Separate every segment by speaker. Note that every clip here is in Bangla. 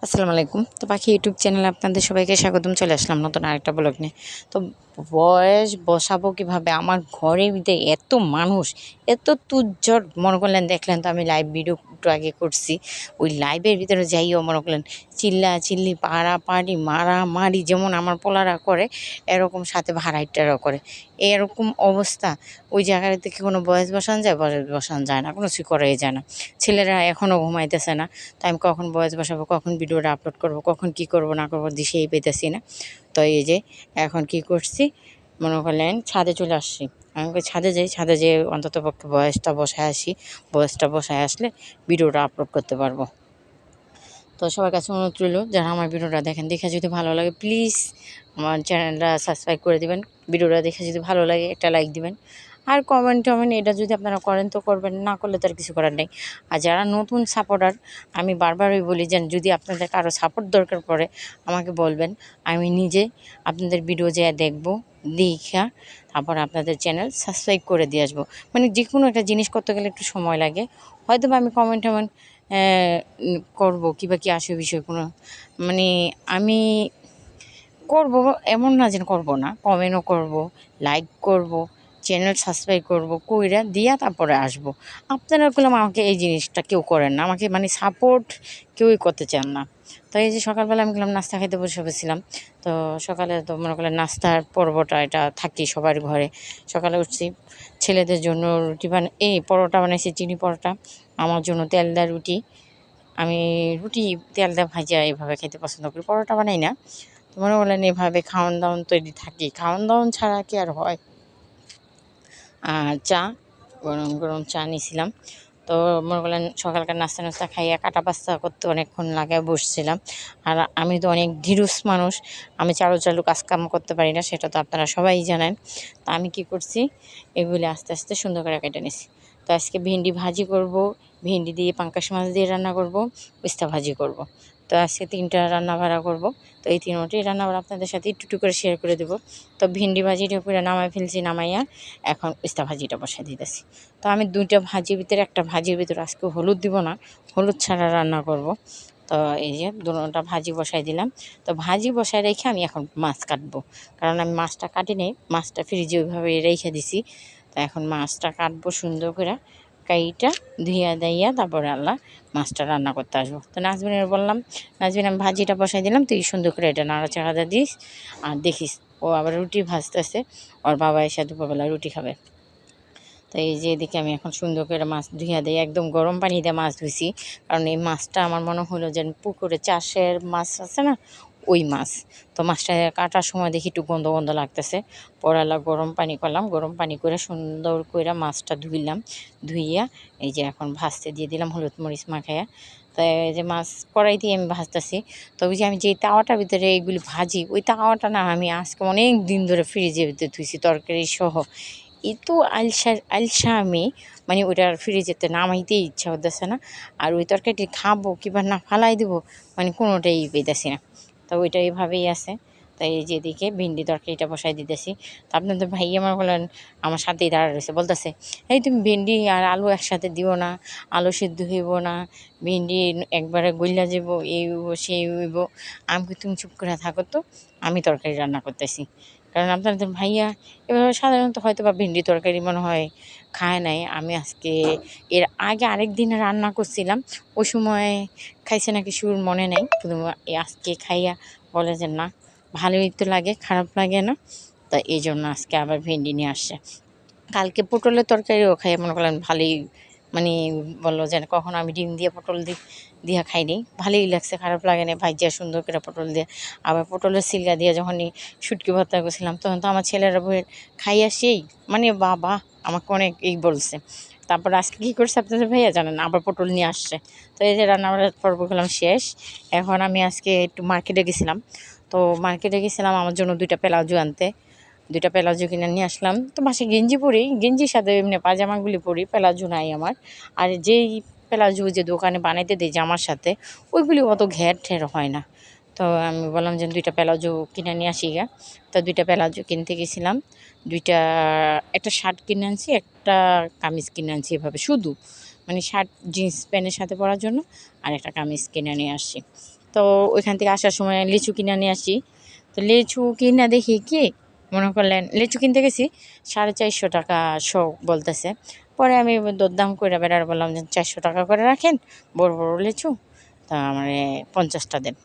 Speaker 1: আসসালামু আলাইকুম। তো পাখি ইউটিউব চ্যানেলে আপনাদের সবাইকে স্বাগতম। চলে আসলাম নতুন আরেকটা ব্লগ নিয়ে। তো বয়স বসাবো কিভাবে? আমার ঘরের ভিতরে এত মানুষ, এত তুজ্জট মনে করলেন, দেখলেন তো আমি লাইভ ভিডিও একটু আগে করছি। ওই লাইভের ভিতরে যাইও মনে করলেন চিল্লাচিল্লি, পাড়াপাড়ি, মারামারি যেমন আমার পোলারা করে এরকম সাথে ভাড়াইটারাও করে। এরকম অবস্থা। ওই জায়গায় থেকে কোনো বয়স বসানো যায়? বয়স বসানো যায় না, কোনো কিছু করাই যায় না। ছেলেরা এখনও ঘুমাইতেছে না। তো আমি কখন ভয়েস বসাবো, কখন ভিডিওটা আপলোড করব, কখন কি করব না করব দিশেই পেতেছি না। তো এই যে এখন কি করছি, মনে করলেন ছাদে চলে আসছি। আমি ছাদে যাই, ছাদে যেয়ে অন্তত পক্ষে ভয়েসটা বসায় আসি। ভয়েসটা বসায় আসলে ভিডিওটা আপলোড করতে পারবো। তো সবার কাছে অনুরোধ রইল, যারা আমার ভিডিওটা দেখেন, দেখে যদি ভালো লাগে প্লিজ আমার চ্যানেলটা সাবস্ক্রাইব করে দিবেন। ভিডিওটা দেখে যদি ভালো লাগে একটা লাইক দিবেন। আর কমেন্ট টমেন্ট এটা যদি আপনারা করেন তো করবেন, না করলে তো আর কিছু করার নেই। আর যারা নতুন সাপোর্টার, আমি বারবারই বলি যে যদি আপনাদের কারো সাপোর্ট দরকার পড়ে আমাকে বলবেন, আমি নিজে আপনাদের ভিডিও যেয়ে দেখবো, দেখা তারপর আপনাদের চ্যানেল সাবস্ক্রাইব করে দিয়ে আসবো। মানে যে কোনো একটা জিনিস করতে গেলে একটু সময় লাগে, হয়তো বা আমি কমেন্ট টমেন্ট করবো কিংবা কি আসে বিষয় কোনো, মানে আমি করব, এমন না যে করব না, কমেন্টও করব, লাইক করব, চ্যানেল সাবস্ক্রাইব করব, কইরা দিয়া তারপরে আসব। আপনারা বললাম আমাকে এই জিনিসটা কেউ করেন না, আমাকে মানে সাপোর্ট কেউই করতে চান না। তো এই যে সকালবেলা আমি গেলাম নাস্তা খাইতে বসে বসেছিলাম। তো সকালে তো মনে করলেন নাস্তার পর্বটা এটা থাকি সবার ঘরে। সকালে উঠছি, ছেলেদের জন্য রুটি এই পরোটা বানাইছি, চিনি পরোটা। আমার জন্য তেলদা রুটি। আমি রুটি তেলদা ভাজা এভাবে খেতে পছন্দ করি, পরোটা বানাই না। তো মনে করলেন এভাবে খাওয়ান দাওয়ান তৈরি থাকি, খাওয়ান দাওয়ান ছাড়া কি আর হয়। আর চা, গরম গরম চা নিয়েছিলাম। তো মনে করলেন সকালকার নাস্তা নাস্তা খাইয়া কাটা পাস্তা করতে অনেকক্ষণ লাগায় বসছিলাম। আর আমি তো অনেক ধীরুস মানুষ, আমি চালু চালু কাজকাম করতে পারি না, সেটা তো আপনারা সবাই জানেন। তো আমি কি করছি, এগুলি আস্তে আস্তে সুন্দর করে কেটে নিছি। তো আজকে ভেন্ডি ভাজি করব, ভেন্ডি দিয়ে পাঙ্কাশ মাছ দিয়ে রান্না করব, উস্তা ভাজি করব। তো আজকে 3টা রান্না বাড়া করব। তো এই 3টি রান্না বাড়া আপনাদের সাথে একটু একটু করে শেয়ার করে দেবো। তো ভেন্ডি ভাজিটা করে নামাই ফেলছি, নামাইয়া এখন উস্তা ভাজিটা বসাই দিতেছি। তো আমি 2টা ভাজির ভিতরে একটা ভাজির ভিতরে আজকে হলুদ দিব না, হলুদ ছাড়া রান্না করব। তো এই যে দুটোটা ভাজি বসাই দিলাম। তো ভাজি বসায় রেখে আমি এখন মাছ কাটবো, কারণ আমি মাছটা কাটি নেই, মাছটা ফ্রিজে ওইভাবে রেখে দিছি। তো এখন মাছটা কাটবো সুন্দর করে, কাইটা ধুইয়া দাইয়া তারপরে আল্লাহ মাছটা রান্না করতে আসবো। তো নাজমিনের বললাম, নাজমিন আমি ভাজিটা বসাই দিলাম, তুই সুন্দর করে এটা নাড়াচাড়া দিস আর দেখিস। ও আবার রুটি ভাজতেছে, ওর বাবা এসে দুপুরবেলা রুটি খাবে। তো এই যে এদিকে আমি এখন সুন্দর করে মাছ ধুইয়া দিই, একদম গরম পানি দিয়ে মাছ ধুইছি। কারণ এই মাছটা আমার মনে হলো যে পুকুরে চাষের মাছ আছে না, ওই মাছ। তো মাছটা কাটার সময় দেখি একটু গন্ধ গন্ধ লাগতেছে, পরালা গরম পানি করলাম, গরম পানি করে সুন্দর করে মাছটা ধুইলাম। ধুইয়া এই যে এখন ভাজতে দিয়ে দিলাম হলুদ মরিচ মাখাইয়া। তো এই যে মাছ কড়াই দিয়ে আমি ভাজতেছি। তবে যে আমি যে তাওয়াটার ভিতরে এইগুলি ভাজি, ওই তাওয়াটা না আমি আজকে অনেক দিন ধরে ফ্রিজের ভিতরে ধুইছি তরকারি সহ। এত আলসা আমি, মানে ওইটার ফ্রিজেতে নামাইতেই ইচ্ছা হতেছে না। আর ওই তরকারিটি খাবো কিংবা না ফালাই দেবো, মানে কোনোটাই পেতেছি না। তো ওইটা এইভাবেই আছে। তাই এই যে এদিকে ভিন্ডি তরকারিটা বসাই দিতেছি। তো আপনাদের ভাই আমার বলেন, আমার সাথেই দাঁড়া রয়েছে, বলতেছে এই তুমি ভিন্ডি আর আলু একসাথে দিও না, আলু সিদ্ধ হইব না, ভিন্ডি একবারে গইলা যাব, এই হইব সেই হইব। আমি কই, তুমি চুপ করে থাকো তো, আমি তরকারি রান্না করতেছি। কারণ আপনাদের ভাইয়া এভাবে সাধারণত হয়তো বা ভেন্ডি তরকারি মনে হয় খায় নাই। আমি আজকে এর আগে আরেক দিন রান্না করছিলাম, ওই সময় খাইছে নাকি সুর মনে নেই, কিন্তু আজকে খাইয়া বলে যে না, ভালোই তো লাগে, খারাপ লাগে না। তা এই জন্য আজকে আবার ভেন্ডি নিয়ে আসছে। কালকে পটলের তরকারিও খাই, মনে করলেন ভালোই, মানে বললো যে কখনো আমি ডিম দিয়ে পটল দিয়া খাইনি, ভালোই লাগছে, খারাপ লাগে না, ভাইজিয়া সুন্দর করে পটল দিয়ে। আবার পটলের সিলগা দিয়ে যখনই শুটকি ভর্তা করছিলাম তখন তো আমার ছেলেরা বইয়ের খাইয়া সেই, মানে বাবা আমাকে অনেক এই বলছে। তারপর আজকে কী করছে আপনাদের ভাইয়া জানেন, আবার পটল নিয়ে আসছে। তো এই যে রান্নাবাড়ার পর্ব করলাম শেষ। এখন আমি আজকে একটু মার্কেটে গেছিলাম। তো মার্কেটে গেছিলাম আমার জন্য 2টা প্লাজো আনতে। 2টা প্লাজো কিনে নিয়ে আসলাম। তো বাসায় গেঞ্জি পরি, গেঞ্জির সাথে এমনি পাজামাগুলি পরি, প্লাজো নাই আমার। আর যেই প্লাজো যে দোকানে বানাইতে দেয় জামার সাথে, ওইগুলি অত ঘের ঠের হয় না। তো আমি বললাম যে 2টা প্লাজো কিনে নিয়ে আসি গা। তো 2টা প্লাজো কিনতে গেছিলাম। 2টা, একটা শার্ট কিনে আনছি, একটা কামিজ কিনে আনছি, এভাবে শুধু, মানে শার্ট জিন্স প্যান্টের সাথে পরার জন্য, আর একটা কামিজ কিনে নিয়ে আসছি। তো ওইখান থেকে আসার সময় লিচু কিনে নিয়ে আসি। তো লিচু কিনা দেখি কি মনে করলেন লিচু কিনতে গেছি 450 টাকা শো বলতেছে। পরে আমি দরদাম করে বেড়ার বললাম যে 400 টাকা করে রাখেন, বড় বড় লিচু, তা আমার 50টা দেন।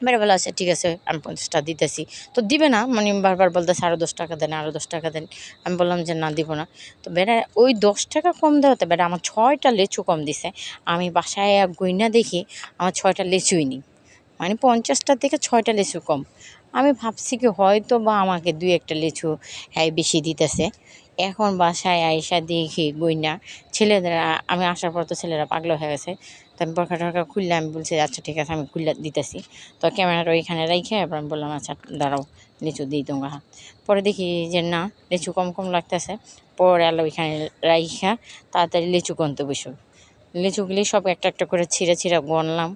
Speaker 1: মেরে বলে আচ্ছা ঠিক আছে আমি 50টা দিতেছি। তো দিবে না, মানে বারবার বলতেছে আরও 10 টাকা দেন, আরও 10 টাকা দেন। আমি বললাম যে না দিব না। তো বেড়া ওই 10 টাকা কম দেওয়াতে বেড়া আমার 6টা লিচু কম দিছে। আমি বাসায় গইনা দেখি আমার 6টা লিচুই নেই, মানে 50টার থেকে 6টা লিচু কম। আমি ভাবছি কি হয়তো বা আমাকে 2-1টা লিচু হ্যাঁ বেশি দিতেছে। এখন বাসায় আইসা দেখি গইনা ছেলেরা, আমি আসার পর তো ছেলেরা পাগলা হয়ে গেছে। তো আমি বোরখা টোরখা খুললে আমি বলছি আচ্ছা ঠিক আছে আমি খুললে দিতেছি। তো ক্যামেরাটা ওইখানে রাইখে এবার আমি বললাম আচ্ছা দাঁড়াও লিচু দিই তোমার হাত। পরে দেখি যে না, লিচু কম কম লাগতেছে। পরে আলো ওইখানে রাইখা তাড়াতাড়ি লিচু গনতে বসো। লিচুগুলি সব একটা একটা করে ছিঁড়ে ছিঁড়ে গনলাম,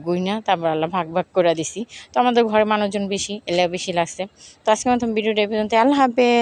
Speaker 1: গুইনা তারপর আল্লাহ ভাগ ভাগ করে দিছি। তো আমাদের ঘরে মানুষজন বেশি, এলে বেশি লাগছে। তো আজকের মতন ভিডিওটা এই পর্যন্ত। আল্লাহ হাফেজ।